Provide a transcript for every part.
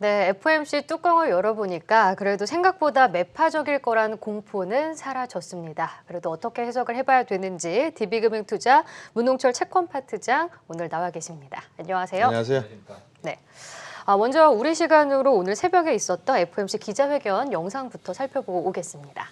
네, FOMC 뚜껑을 열어보니까 그래도 생각보다 매파적일 거라는 공포는 사라졌습니다. 그래도 어떻게 해석을 해봐야 되는지 DB금융투자 문홍철 채권파트장 오늘 나와 계십니다. 안녕하세요. 안녕하세요. 네. 먼저 우리 시간으로 오늘 새벽에 있었던 FOMC 기자회견 영상부터 살펴보고 오겠습니다.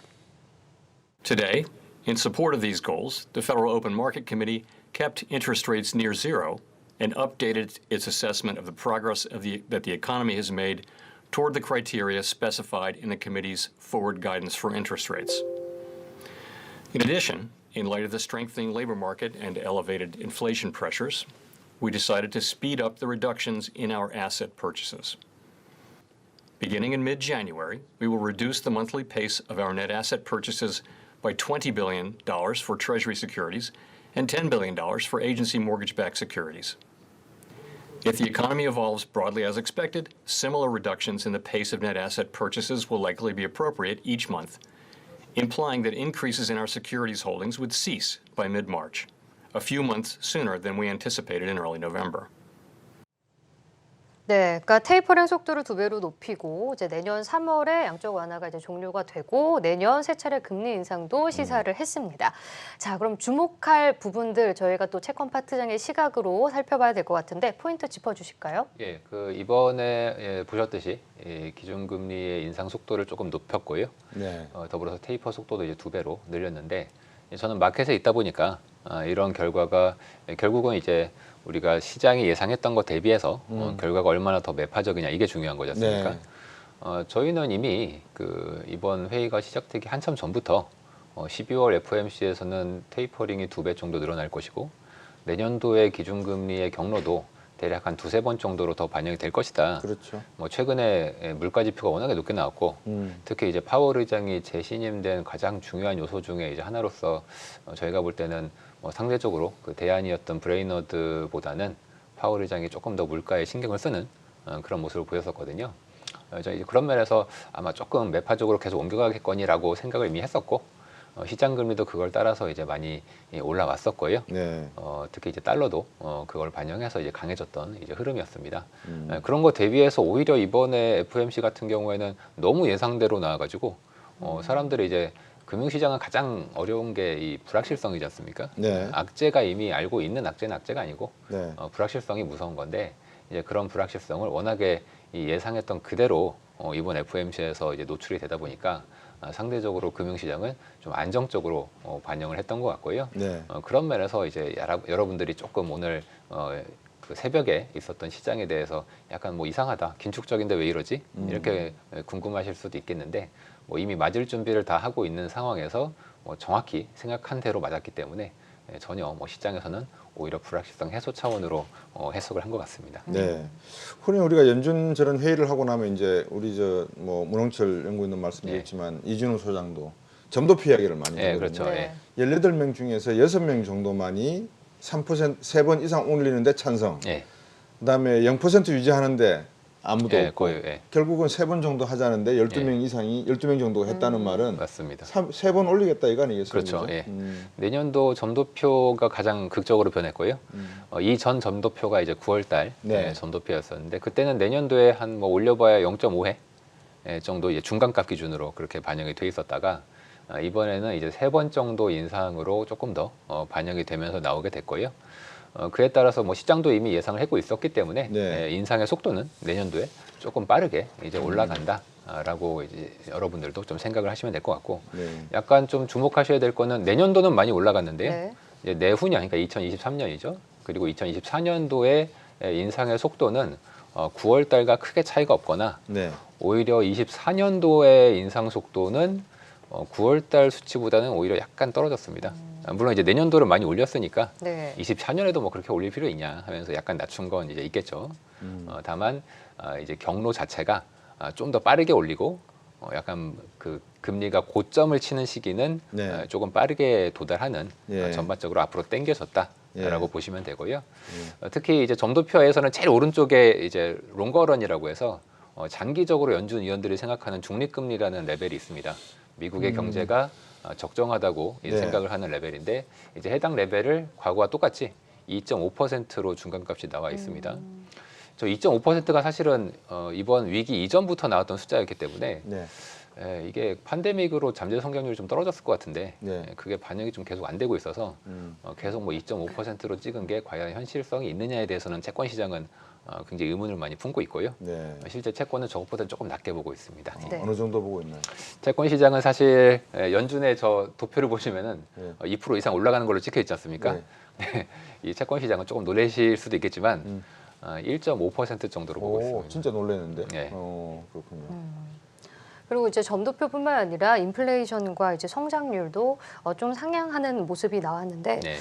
Today, in support of these goals, the Federal Open Market Committee kept interest rates near zero and updated its assessment of the progress that the economy has made toward the criteria specified in the committee's forward guidance for interest rates. In addition, in light of the strengthening labor market and elevated inflation pressures, we decided to speed up the reductions in our asset purchases. Beginning in mid-January, we will reduce the monthly pace of our net asset purchases by $20 billion for Treasury securities and $10 billion for agency mortgage-backed securities. If the economy evolves broadly as expected, similar reductions in the pace of net asset purchases will likely be appropriate each month, implying that increases in our securities holdings would cease by mid-March, a few months sooner than we anticipated in early November. 네, 그러니까 테이퍼링 속도를 2배로 높이고 이제 내년 3월에 양적 완화가 이제 종료가 되고 내년 세 차례 금리 인상도 시사를 했습니다. 자, 그럼 주목할 부분들 저희가 또 채권 파트장의 시각으로 살펴봐야 될 것 같은데 포인트 짚어주실까요? 예, 이번에 보셨듯이 기준금리의 인상 속도를 조금 높였고요. 네. 더불어서 테이퍼 속도도 이제 2배로 늘렸는데 저는 마켓에 있다 보니까 이런 결과가 결국은 이제 우리가 시장이 예상했던 것 대비해서 결과가 얼마나 더 매파적이냐 이게 중요한 거지 않습니까? 네. 저희는 이미 이번 회의가 시작되기 한참 전부터 12월 FOMC에서는 테이퍼링이 2배 정도 늘어날 것이고 내년도의 기준금리의 경로도 대략 한 2-3번 정도로 더 반영이 될 것이다. 그렇죠. 최근에 물가 지표가 워낙에 높게 나왔고 특히 이제 파월 의장이 재신임된 가장 중요한 요소 중에 이제 하나로서 저희가 볼 때는 상대적으로 대안이었던 브레이너드보다는 파월 의장이 조금 더 물가에 신경을 쓰는 그런 모습을 보였었거든요. 이제 그런 면에서 아마 조금 매파적으로 계속 옮겨가겠거니라고 생각을 이미 했었고 시장 금리도 그걸 따라서 이제 많이 올라왔었고요. 네. 특히 이제 달러도 그걸 반영해서 이제 강해졌던 이제 흐름이었습니다. 그런 거 대비해서 오히려 이번에 FOMC 같은 경우에는 너무 예상대로 나와가지고 사람들이 이제 금융시장은 가장 어려운 게 이 불확실성이지 않습니까? 네. 악재가 이미 알고 있는 악재는 악재가 아니고 네. 불확실성이 무서운 건데 이제 그런 불확실성을 워낙에 예상했던 그대로 이번 FOMC에서 이제 노출이 되다 보니까 상대적으로 금융시장은 좀 안정적으로 반영을 했던 것 같고요. 네. 그런 면에서 이제 여러분들이 조금 오늘 새벽에 있었던 시장에 대해서 약간 이상하다, 긴축적인데 왜 이러지? 이렇게 궁금하실 수도 있겠는데 이미 맞을 준비를 다 하고 있는 상황에서 정확히 생각한 대로 맞았기 때문에 전혀 시장에서는 오히려 불확실성 해소 차원으로 해석을 한 것 같습니다. 네. 흔히 우리가 연준 저런 회의를 하고 나면 이제 우리 문홍철 연구위원도 말씀드렸지만 이준우 소장도 점도표 이야기를 많이 네, 하거든요. 그렇죠. 네. 18명 중에서 6명 정도만이 3% 3번 이상 올리는데 찬성. 예. 그다음에 0% 유지하는데 아무도 예, 없고 거의, 결국은 3번 정도 하자는데 12명 이상이 12명 정도가 했다는 말은 맞습니다. 3번 올리겠다 이거 아니겠어요? 그렇죠. 그죠? 예. 내년도 점도표가 가장 극적으로 변했고요. 이전 점도표가 이제 9월달 네. 점도표였었는데 그때는 내년도에 한 올려봐야 0.5회 정도 이제 중간값 기준으로 그렇게 반영이 돼 있었다가 이번에는 이제 3번 정도 인상으로 조금 더 반영이 되면서 나오게 됐고요. 그에 따라서 시장도 이미 예상을 하고 있었기 때문에 네. 인상의 속도는 내년도에 조금 빠르게 이제 올라간다라고 이제 여러분들도 좀 생각을 하시면 될 것 같고 네. 약간 좀 주목하셔야 될 거는 내년도는 많이 올라갔는데요. 네. 이제 내후년 그러니까 2023년이죠. 그리고 2024년도의 인상의 속도는 9월 달과 크게 차이가 없거나 네. 오히려 24년도의 인상 속도는 9월 달 수치보다는 오히려 약간 떨어졌습니다. 물론 이제 내년도를 많이 올렸으니까 네. 24년에도 그렇게 올릴 필요 있냐 하면서 약간 낮춘 건 이제 있겠죠. 다만 이제 경로 자체가 좀 더 빠르게 올리고 약간 금리가 고점을 치는 시기는 네. 조금 빠르게 도달하는 예. 전반적으로 앞으로 당겨졌다라고 예. 보시면 되고요. 특히 이제 점도표에서는 제일 오른쪽에 이제 롱거런이라고 해서 장기적으로 연준 위원들이 생각하는 중립금리라는 레벨이 있습니다. 미국의 경제가 적정하다고 네. 생각을 하는 레벨인데 이제 해당 레벨을 과거와 똑같이 2.5%로 중간값이 나와 있습니다. 저 2.5%가 사실은 이번 위기 이전부터 나왔던 숫자였기 때문에 네. 이게 팬데믹으로 잠재 성장률이 좀 떨어졌을 것 같은데 네. 그게 반영이 좀 계속 안 되고 있어서 계속 뭐 2.5%로 찍은 게 과연 현실성이 있느냐에 대해서는 채권 시장은 굉장히 의문을 많이 품고 있고요. 네. 실제 채권은 저것보다 조금 낮게 보고 있습니다. 네. 어느 정도 보고 있나요? 채권 시장은 사실 연준의 저 도표를 보시면은 네. 2% 이상 올라가는 걸로 찍혀 있지 않습니까? 네. 네. 이 채권 시장은 조금 놀라실 수도 있겠지만 1.5% 정도로 보고 오, 있습니다. 진짜 놀랐는데. 네. 그렇군요. 그리고 이제 점도표뿐만 아니라 인플레이션과 이제 성장률도 좀 상향하는 모습이 나왔는데 네.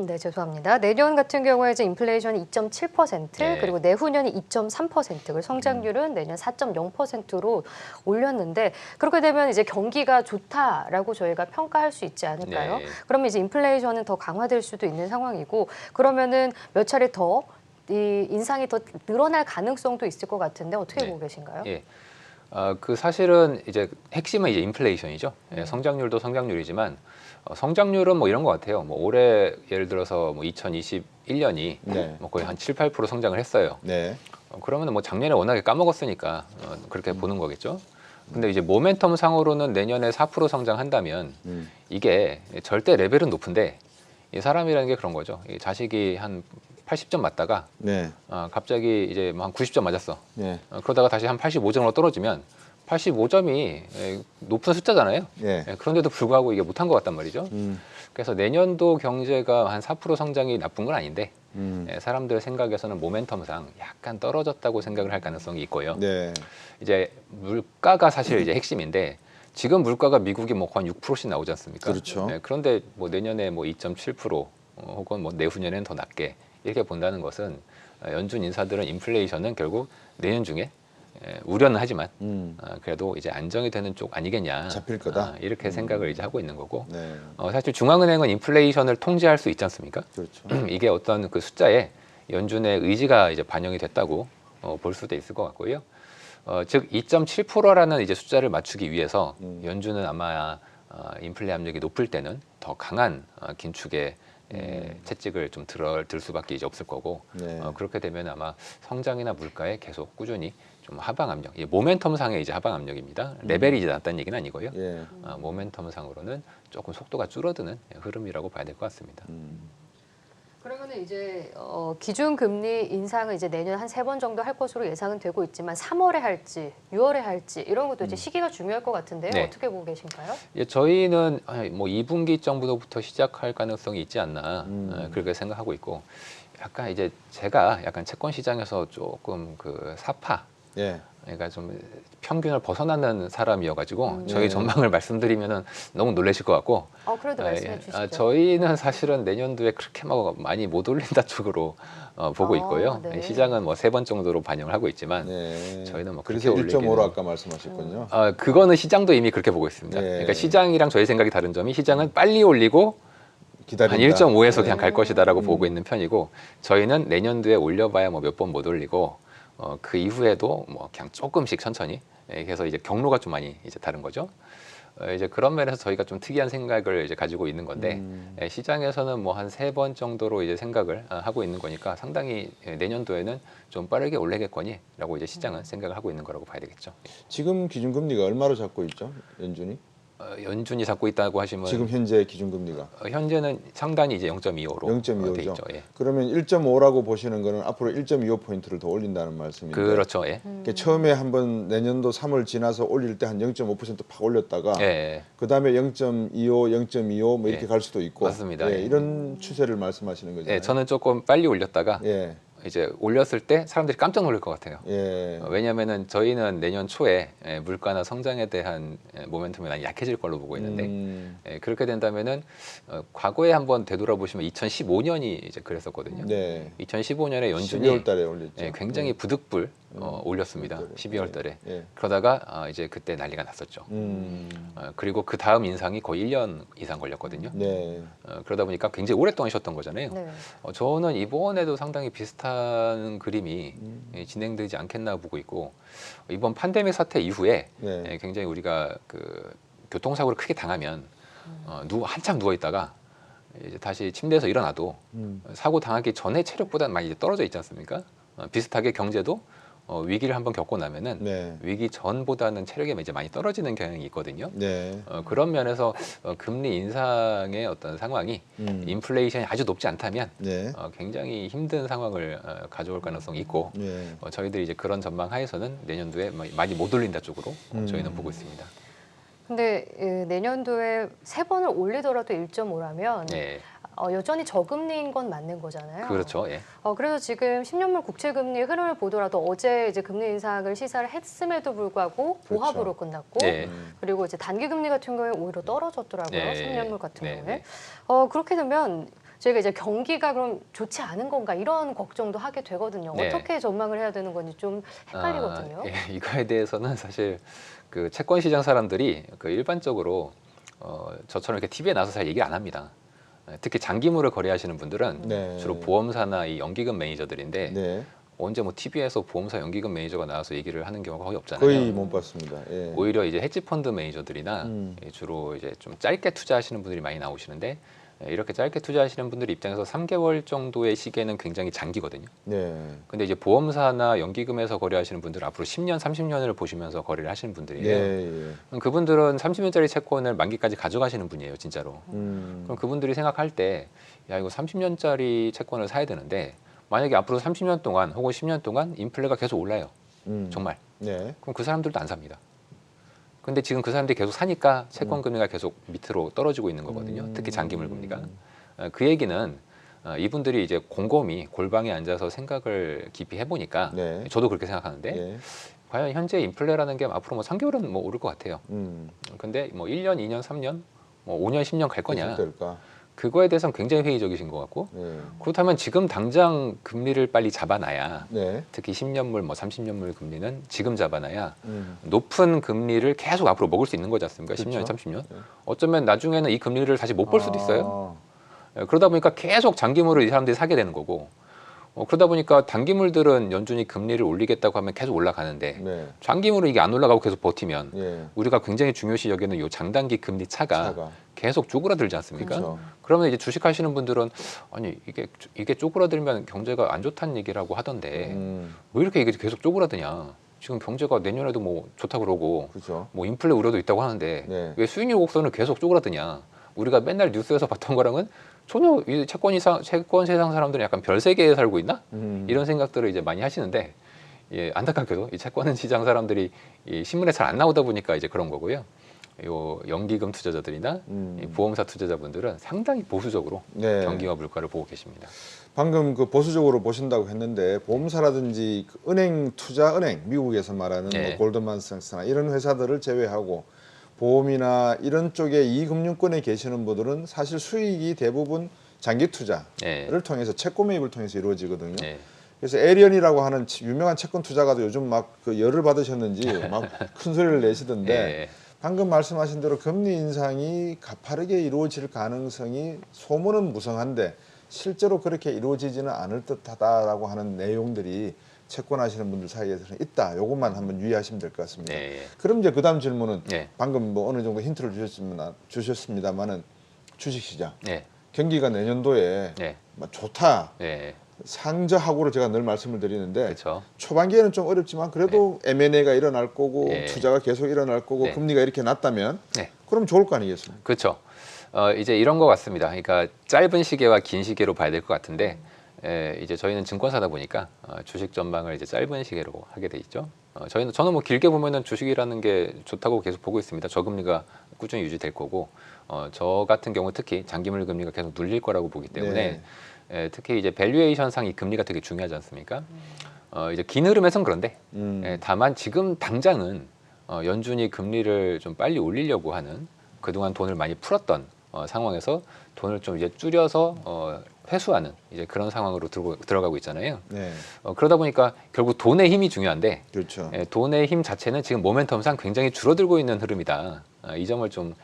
네, 죄송합니다. 내년 같은 경우에 이제 인플레이션이 2.7% 네. 그리고 내후년이 2.3% 그리고 성장률은 내년 4.0%로 올렸는데 그렇게 되면 이제 경기가 좋다라고 저희가 평가할 수 있지 않을까요? 네. 그러면 이제 인플레이션은 더 강화될 수도 있는 상황이고 그러면은 몇 차례 더 이 인상이 더 늘어날 가능성도 있을 것 같은데 어떻게 네. 보고 계신가요? 예. 그 사실은 이제 핵심은 이제 인플레이션이죠. 예, 성장률도 성장률이지만 성장률은 뭐 이런 것 같아요. 뭐 올해 예를 들어서 뭐 2021년이 네. 뭐 거의 한 7, 8% 성장을 했어요. 네. 그러면 뭐 작년에 워낙에 까먹었으니까 그렇게 보는 거겠죠. 근데 이제 모멘텀 상으로는 내년에 4% 성장한다면 이게 절대 레벨은 높은데 이 사람이라는 게 그런 거죠. 이 자식이 한 80점 맞다가 네. 갑자기 이제 뭐 한 90점 맞았어. 네. 그러다가 다시 한 85점으로 떨어지면 85점이 높은 숫자잖아요. 네. 그런데도 불구하고 이게 못한 것 같단 말이죠. 그래서 내년도 경제가 한 4% 성장이 나쁜 건 아닌데 사람들 생각에서는 모멘텀상 약간 떨어졌다고 생각을 할 가능성이 있고요. 네. 이제 물가가 사실 이제 핵심인데 지금 물가가 미국이 뭐 거의 6%씩 나오지 않습니까? 그렇죠. 그런데 뭐 내년에 뭐 2.7% 혹은 뭐 내후년에는 더 낮게 이렇게 본다는 것은 연준 인사들은 인플레이션은 결국 내년 중에 우려는 하지만 그래도 이제 안정이 되는 쪽 아니겠냐 잡힐 거다. 이렇게 생각을 이제 하고 있는 거고 네. 사실 중앙은행은 인플레이션을 통제할 수 있지 않습니까? 그렇죠. 이게 어떤 그 숫자에 연준의 의지가 이제 반영이 됐다고 볼 수도 있을 것 같고요. 즉 2.7%라는 이제 숫자를 맞추기 위해서 연준은 아마 인플레 압력이 높을 때는 더 강한 긴축의 채찍을 좀 들 수밖에 이제 없을 거고 네. 그렇게 되면 아마 성장이나 물가에 계속 꾸준히 좀 하방 압력, 모멘텀 상의 이제 하방 압력입니다. 레벨이 이제 낮다는 얘기는 아니고요. 예. 모멘텀 상으로는 조금 속도가 줄어드는 흐름이라고 봐야 될 것 같습니다. 그러면은 이제 기준금리 인상을 이제 내년 한 3번 정도 할 것으로 예상은 되고 있지만 3월에 할지 6월에 할지 이런 것도 이제 시기가 중요할 것 같은데요. 네. 어떻게 보고 계신가요? 예, 저희는 뭐 2분기 정도부터 시작할 가능성이 있지 않나 그렇게 생각하고 있고 약간 이제 제가 약간 채권 시장에서 조금 그 사파 예. 그러니까 좀 평균을 벗어나는 사람이어가지고 저희 네. 전망을 말씀드리면은 너무 놀라실 것 같고 그래도 말씀해 주시죠. 저희는 사실은 내년도에 그렇게 막 많이 못 올린다 쪽으로 보고 있고요. 네. 시장은 뭐 3번 정도로 반영을 하고 있지만 네. 저희는 뭐 그래서 그렇게 1.5로 올리기는- 아까 말씀하셨군요. 그거는 시장도 이미 그렇게 보고 있습니다. 네. 그러니까 시장이랑 저희 생각이 다른 점이 시장은 빨리 올리고 기다린다. 한 1.5에서 네. 그냥 갈 것이다라고 보고 있는 편이고 저희는 내년도에 올려봐야 뭐 몇 번 못 올리고 그 이후에도 뭐 그냥 조금씩 천천히 그래서 이제 경로가 좀 많이 이제 다른 거죠. 이제 그런 면에서 저희가 좀 특이한 생각을 이제 가지고 있는 건데 시장에서는 뭐 한 3번 정도로 이제 생각을 하고 있는 거니까 상당히 내년도에는 좀 빠르게 올리겠거니라고 이제 시장은 생각을 하고 있는 거라고 봐야 되겠죠. 지금 기준금리가 얼마로 잡고 있죠? 연준이? 연준이 잡고 있다고 하시면 지금 현재 기준금리가 현재는 상단이 이제 0.25로 돼 0.25죠. 있죠. 예. 그러면 1.5라고 보시는 거는 앞으로 1.25포인트를 더 올린다는 말씀인데 그렇죠. 예. 그러니까 처음에 한번 내년도 3월 지나서 올릴 때 한 0.5%팍 올렸다가 예. 그다음에 0.25, 0.25 뭐 이렇게 예. 갈 수도 있고 맞습니다. 예. 이런 추세를 말씀하시는 거잖아요. 예, 저는 조금 빨리 올렸다가 예. 이제 올렸을 때 사람들이 깜짝 놀랄 것 같아요. 예. 왜냐하면은 저희는 내년 초에 물가나 성장에 대한 모멘텀이 많이 약해질 걸로 보고 있는데 그렇게 된다면은 과거에 한번 되돌아보시면 2015년이 이제 그랬었거든요. 네. 2015년에 연준이 12월 달에 올렸죠. 굉장히 부득불 올렸습니다. 12월 달에. 12월 달에. 예. 그러다가 이제 그때 난리가 났었죠. 그리고 그 다음 인상이 거의 1년 이상 걸렸거든요. 네. 그러다 보니까 굉장히 오랫동안 쉬었던 거잖아요. 네. 저는 이번에도 상당히 비슷한 그림이 진행되지 않겠나 보고 있고 이번 팬데믹 사태 이후에 네. 굉장히 우리가 그 교통사고를 크게 당하면 한참 누워 있다가 이제 다시 침대에서 일어나도 사고 당하기 전에 체력보다는 많이 이제 떨어져 있지 않습니까? 비슷하게 경제도 위기를 한번 겪고 나면은 네. 위기 전보다는 체력이 이제 많이 떨어지는 경향이 있거든요. 네. 그런 면에서 금리 인상의 어떤 상황이 인플레이션이 아주 높지 않다면 네. 굉장히 힘든 상황을 가져올 가능성이 있고 네. 저희들이 이제 그런 전망 하에서는 내년도에 많이 못 올린다 쪽으로 저희는 보고 있습니다. 근데 내년도에 3번을 올리더라도 1.5라면 네, 여전히 저금리인 건 맞는 거잖아요. 그렇죠. 예. 그래서 지금 10년물 국채금리 흐름을 보더라도 어제 이제 금리 인상을 시사를 했음에도 불구하고 보합으로 끝났고 네. 그리고 이제 단기금리 같은 경우에 오히려 떨어졌더라고요. 네. 3년물 같은 네, 경우에. 네. 그렇게 되면 저희가 이제 경기가 그럼 좋지 않은 건가 이런 걱정도 하게 되거든요. 네. 어떻게 전망을 해야 되는 건지 좀 헷갈리거든요. 예, 이거에 대해서는 사실 그 채권 시장 사람들이 그 일반적으로 저처럼 이렇게 TV에 나서 잘 얘기를 안 합니다. 특히 장기물을 거래하시는 분들은 네. 주로 보험사나 이 연기금 매니저들인데 네. 언제 뭐 TV에서 보험사 연기금 매니저가 나와서 얘기를 하는 경우가 거의 없잖아요. 거의 못 봤습니다. 예. 오히려 이제 헤지펀드 매니저들이나 주로 이제 좀 짧게 투자하시는 분들이 많이 나오시는데 이렇게 짧게 투자하시는 분들 입장에서 3개월 정도의 시기에는 굉장히 장기거든요. 네. 근데 이제 보험사나 연기금에서 거래하시는 분들은 앞으로 10년, 30년을 보시면서 거래를 하시는 분들이에요. 네. 예. 그분들은 30년짜리 채권을 만기까지 가져가시는 분이에요, 진짜로. 음. 그럼 그분들이 생각할 때, 야, 이거 30년짜리 채권을 사야 되는데, 만약에 앞으로 30년 동안 혹은 10년 동안 인플레가 계속 올라요. 정말. 네. 그럼 그 사람들도 안 삽니다. 근데 지금 그 사람들이 계속 사니까 채권 금리가 계속 밑으로 떨어지고 있는 거거든요. 특히 장기물 금리가. 그 얘기는 이분들이 이제 곰곰이 골방에 앉아서 생각을 깊이 해보니까 네. 저도 그렇게 생각하는데 예. 과연 현재 인플레라는 게 앞으로 뭐 3개월은 뭐 오를 것 같아요. 근데 뭐 1년, 2년, 3년, 뭐 5년, 10년 갈 거냐? 될까? 그거에 대해서는 굉장히 회의적이신 것 같고 네. 그렇다면 지금 당장 금리를 빨리 잡아놔야 네. 특히 10년물, 뭐 30년물 금리는 지금 잡아놔야 높은 금리를 계속 앞으로 먹을 수 있는 거지 않습니까? 그렇죠. 10년, 30년. 어쩌면 나중에는 이 금리를 다시 못 볼 수도 있어요. 아. 그러다 보니까 계속 장기물을 이 사람들이 사게 되는 거고 그러다 보니까 단기물들은 연준이 금리를 올리겠다고 하면 계속 올라가는데 네. 장기물은 이게 안 올라가고 계속 버티면 예. 우리가 굉장히 중요시 여기는 이 장단기 금리 차가 계속 쪼그라들지 않습니까? 그렇죠. 그러면 이제 주식하시는 분들은 아니 이게 쪼그라들면 경제가 안 좋다는 얘기라고 하던데 왜 이렇게 이게 계속 쪼그라드냐? 지금 경제가 내년에도 뭐 좋다 그러고 그렇죠. 뭐 인플레 우려도 있다고 하는데 네. 왜 수익률 곡선은 계속 쪼그라드냐? 우리가 맨날 뉴스에서 봤던 거랑은 전혀 이 채권 세상 사람들은 약간 별 세계에 살고 있나? 이런 생각들을 이제 많이 하시는데 예, 안타깝게도 이 채권 시장 사람들이 이 신문에 잘 안 나오다 보니까 이제 그런 거고요. 요 연기금 투자자들이나 이 보험사 투자자분들은 상당히 보수적으로 네. 경기와 물가를 보고 계십니다. 방금 그 보수적으로 보신다고 했는데 보험사라든지 그 은행 투자은행 미국에서 말하는 네. 뭐 골드만삭스나 이런 회사들을 제외하고 보험이나 이런 쪽에 이금융권에 계시는 분들은 사실 수익이 대부분 장기 투자를 네. 통해서 채권 매입을 통해서 이루어지거든요. 네. 그래서 에리언이라고 하는 유명한 채권 투자가도 요즘 막 그 열을 받으셨는지 막 큰 소리를 내시던데 네. 방금 말씀하신 대로 금리 인상이 가파르게 이루어질 가능성이 소문은 무성한데 실제로 그렇게 이루어지지는 않을 듯하다라고 하는 내용들이 채권하시는 분들 사이에서는 있다. 요것만 한번 유의하시면 될 것 같습니다. 네. 그럼 이제 그다음 질문은 네. 방금 뭐 어느 정도 힌트를 주셨습니다만은 주식시장 네. 경기가 내년도에 네. 막 좋다. 네. 상저하고로 제가 늘 말씀을 드리는데 그렇죠. 초반기에는 좀 어렵지만 그래도 M&A가 일어날 거고 네. 투자가 계속 일어날 거고 네. 금리가 이렇게 낮다면 네. 그럼 좋을 거 아니겠습니까? 그렇죠. 이제 이런 것 같습니다. 그러니까 짧은 시계와 긴 시계로 봐야 될 것 같은데 이제 저희는 증권사다 보니까 주식 전망을 이제 짧은 시계로 하게 돼 있죠. 저는 뭐 길게 보면은 주식이라는 게 좋다고 계속 보고 있습니다. 저금리가 꾸준히 유지될 거고 저 같은 경우 특히 장기물 금리가 계속 눌릴 거라고 보기 때문에 특히 이제 밸류에이션 상이 금리가 되게 중요하지 않습니까? 이제 긴 흐름에선 그런데 다만 지금 당장은 연준이 금리를 좀 빨리 올리려고 하는 그동안 돈을 많이 풀었던 상황에서 돈을 좀 이제 줄여서 회수하는 이제 그런 상황으로 들어가고 있잖아요. 네, 그러다 보니까 결국 돈의 힘이 중요한데 그렇죠. 돈의 힘 자체는 지금 모멘텀상 굉장히 줄어들고 있는 흐름이다. 이 점을 좀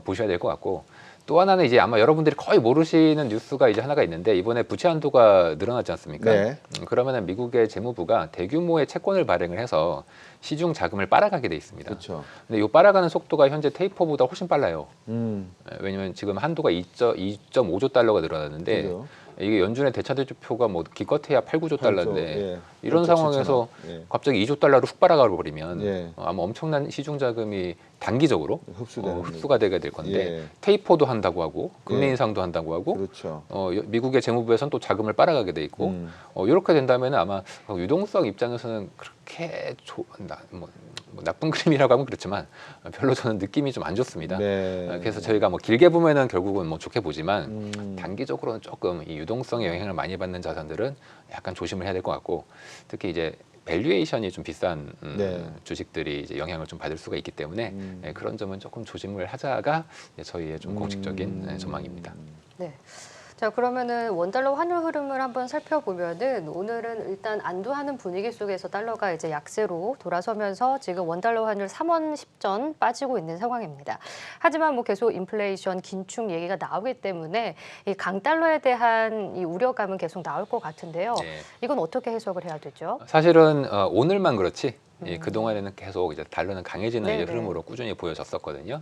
보셔야 될 것 같고 또 하나는 이제 아마 여러분들이 거의 모르시는 뉴스가 이제 하나가 있는데 이번에 부채 한도가 늘어났지 않습니까? 네. 그러면은 미국의 재무부가 대규모의 채권을 발행을 해서 시중 자금을 빨아가게 돼 있습니다. 그렇죠. 근데 이 빨아가는 속도가 현재 테이퍼보다 훨씬 빨라요. 음, 왜냐면 지금 한도가 2.5조 달러가 늘어났는데 그죠. 이게 연준의 대차대조표가 뭐 기껏해야 8, 9조 달러인데 예. 이런 그렇죠, 상황에서 7천억. 예. 갑자기 2조 달러로 훅 빨아가 버리면 예. 아마 엄청난 시중 자금이 단기적으로 흡수되는 흡수가 되게 될 건데 예. 테이퍼도 한다고 하고 금리 예. 인상도 한다고 하고 그렇죠. 미국의 재무부에서는 또 자금을 빨아가게 돼 있고 이렇게 된다면 아마 유동성 입장에서는 그렇게 뭐 나쁜 그림이라고 하면 그렇지만 별로 저는 느낌이 좀 안 좋습니다. 네. 그래서 저희가 뭐 길게 보면은 결국은 뭐 좋게 보지만 단기적으로는 조금 이 유동성의 영향을 많이 받는 자산들은 약간 조심을 해야 될 것 같고 특히 이제 밸류에이션이 좀 비싼 네. 주식들이 이제 영향을 좀 받을 수가 있기 때문에 그런 점은 조금 조심을 하자가 저희의 좀 공식적인 전망입니다. 네. 자, 그러면은 원달러 환율 흐름을 한번 살펴보면은 오늘은 일단 안도하는 분위기 속에서 달러가 이제 약세로 돌아서면서 지금 원달러 환율 3원 10전 빠지고 있는 상황입니다. 하지만 뭐 계속 인플레이션 긴축 얘기가 나오기 때문에 이 강달러에 대한 이 우려감은 계속 나올 것 같은데요. 네. 이건 어떻게 해석을 해야 되죠? 사실은 오늘만 그렇지 그 동안에는 계속 이제 달러는 강해지는 네네. 이제 흐름으로 꾸준히 보여졌었거든요.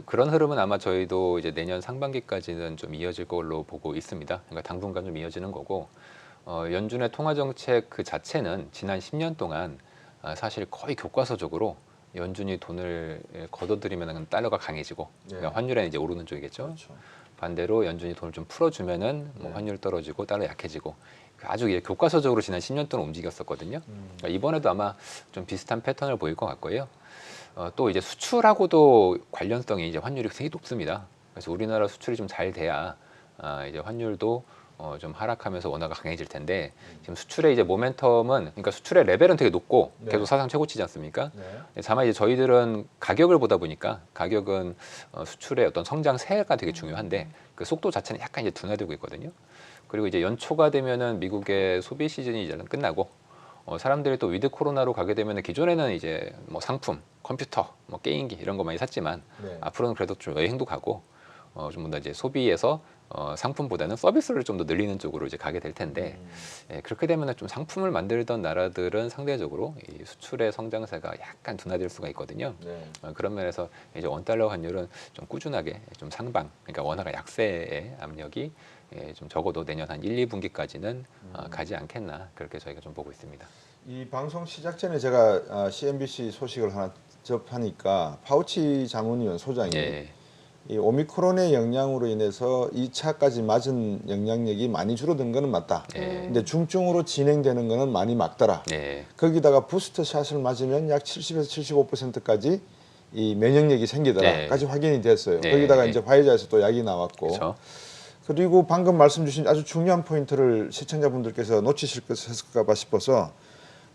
그런 흐름은 아마 저희도 이제 내년 상반기까지는 좀 이어질 걸로 보고 있습니다. 그러니까 당분간 좀 이어지는 거고 연준의 통화 정책 그 자체는 지난 10년 동안 사실 거의 교과서적으로 연준이 돈을 걷어들이면 달러가 강해지고 그러니까 환율은 이제 오르는 쪽이겠죠. 그렇죠. 반대로 연준이 돈을 좀 풀어주면은 뭐 환율 떨어지고 달러 약해지고 아주 교과서적으로 지난 10년 동안 움직였었거든요. 그러니까 이번에도 아마 좀 비슷한 패턴을 보일 것 같고요. 또 이제 수출하고도 관련성이 이제 환율이 굉장히 높습니다. 그래서 우리나라 수출이 좀 잘 돼야 이제 환율도 좀 하락하면서 원화가 강해질 텐데 지금 수출의 이제 모멘텀은 그러니까 수출의 레벨은 되게 높고 네. 계속 사상 최고치지 않습니까? 네. 다만 이제 저희들은 가격을 보다 보니까 가격은 수출의 어떤 성장세가 되게 중요한데 그 속도 자체는 약간 이제 둔화되고 있거든요. 그리고 이제 연초가 되면은 미국의 소비 시즌이 이제는 끝나고 사람들이 또 위드 코로나로 가게 되면 기존에는 이제 뭐 상품, 컴퓨터, 뭐 게임기 이런 거 많이 샀지만 네. 앞으로는 그래도 좀 여행도 가고 좀 더 이제 소비에서 상품보다는 서비스를 좀 더 늘리는 쪽으로 이제 가게 될 텐데 그렇게 되면 좀 상품을 만들던 나라들은 상대적으로 이 수출의 성장세가 약간 둔화될 수가 있거든요. 네. 그런 면에서 이제 원달러 환율은 좀 꾸준하게 좀 상방, 그러니까 원화가 약세의 압력이 좀 적어도 내년 한 1, 2분기까지는 가지 않겠나 그렇게 저희가 좀 보고 있습니다. 이 방송 시작 전에 제가 CNBC 소식을 하나 접하니까 파우치 자문위원 소장이 예. 이 오미크론의 영향으로 인해서 2차까지 맞은 영향력이 많이 줄어든 거는 맞다. 근데 중증으로 진행되는 거는 많이 막더라. 네. 거기다가 부스터 샷을 맞으면 약 70에서 75%까지 이 면역력이 생기더라까지 확인이 됐어요. 네. 거기다가 이제 화이자에서 또 약이 나왔고. 그렇죠. 그리고 방금 말씀 주신 아주 중요한 포인트를 시청자분들께서 놓치실 것일까 봐 싶어서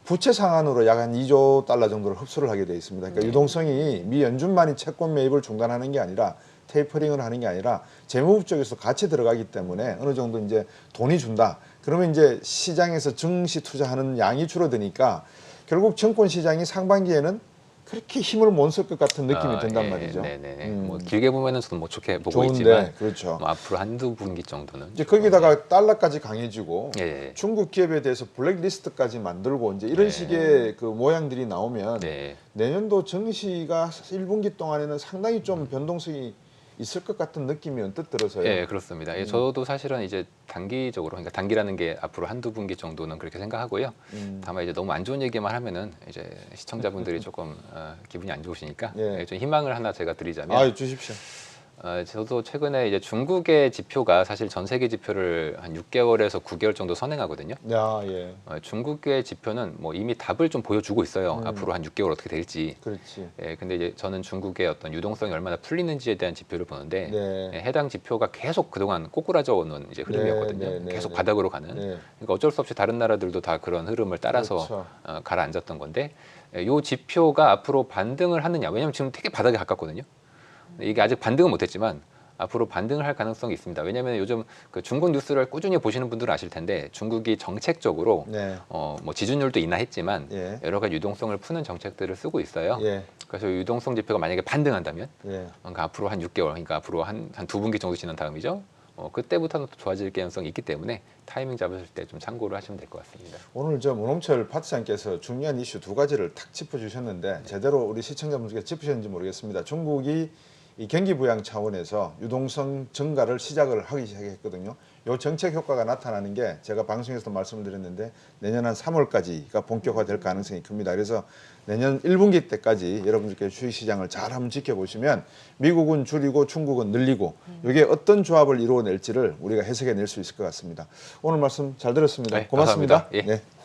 부채 상환으로 약 한 2조 달러 정도를 흡수를 하게 되어 있습니다. 그러니까 유동성이 미 연준만이 채권 매입을 중단하는 게 아니라 테이퍼링을 하는 게 아니라 재무부 쪽에서 같이 들어가기 때문에 어느 정도 이제 돈이 준다. 그러면 이제 시장에서 증시 투자하는 양이 줄어드니까 결국 증권 시장이 상반기에는 그렇게 힘을 못 쓸 것 같은 느낌이 든단 말이죠. 네네. 뭐 길게 보면은 저도 뭐 좋게 보고 좋은데, 있지만, 그렇죠. 뭐 앞으로 한두 분기 정도는 이제 거기다가 달러까지 강해지고 예. 중국 기업에 대해서 블랙리스트까지 만들고 이제 이런 식의 그 모양들이 나오면 네. 내년도 증시가 1분기 동안에는 상당히 좀 변동성이 있을 것 같은 느낌이 언뜻 들어서요. 예, 그렇습니다. 예, 저도 사실은 이제 단기적으로, 그러니까 단기라는 게 앞으로 한두 분기 정도는 그렇게 생각하고요. 다만 이제 너무 안 좋은 얘기만 하면은 이제 시청자분들이 조금 기분이 안 좋으시니까 예. 좀 희망을 하나 제가 드리자면, 아, 주십시오. 저도 최근에 이제 중국의 지표가 사실 전 세계 지표를 한 6개월에서 9개월 정도 선행하거든요. 야, 예. 중국의 지표는 뭐 이미 답을 좀 보여주고 있어요. 앞으로 한 6개월 어떻게 될지. 그렇지. 예, 근데 이제 저는 중국의 어떤 유동성이 얼마나 풀리는지에 대한 지표를 보는데 네. 해당 지표가 계속 그동안 꼬꾸라져 오는 이제 흐름이었거든요. 네, 계속 네. 바닥으로 가는. 네. 그러니까 어쩔 수 없이 다른 나라들도 다 그런 흐름을 따라서 그렇죠. 가라앉았던 건데 이 지표가 앞으로 반등을 하느냐. 왜냐하면 지금 되게 바닥에 가깝거든요. 이게 아직 반등은 못했지만 앞으로 반등을 할 가능성이 있습니다. 왜냐하면 요즘 그 중국 뉴스를 꾸준히 보시는 분들은 아실 텐데 중국이 정책적으로 네. 뭐 지준율도 인하했지만 예. 여러 가지 유동성을 푸는 정책들을 쓰고 있어요. 예. 그래서 유동성 지표가 만약에 반등한다면 예. 그러니까 앞으로 한 6개월, 그러니까 앞으로 한 두 분기 정도 지난 다음이죠. 그때부터는 또 좋아질 가능성이 있기 때문에 타이밍 잡으실 때 좀 참고를 하시면 될 것 같습니다. 오늘 저 문홍철 파트장께서 중요한 이슈 두 가지를 탁 짚어주셨는데 제대로 우리 시청자분들께 짚으셨는지 모르겠습니다. 중국이 이 경기 부양 차원에서 유동성 증가를 시작을 하기 시작했거든요. 요 정책 효과가 나타나는 게 제가 방송에서도 말씀을 드렸는데 내년 한 3월까지가 본격화될 가능성이 큽니다. 그래서 내년 1분기 때까지 여러분들께 주식시장을 잘 한번 지켜보시면 미국은 줄이고 중국은 늘리고 이게 어떤 조합을 이루어낼지를 우리가 해석해낼 수 있을 것 같습니다. 오늘 말씀 잘 들었습니다. 네, 고맙습니다. 감사합니다. 예. 네.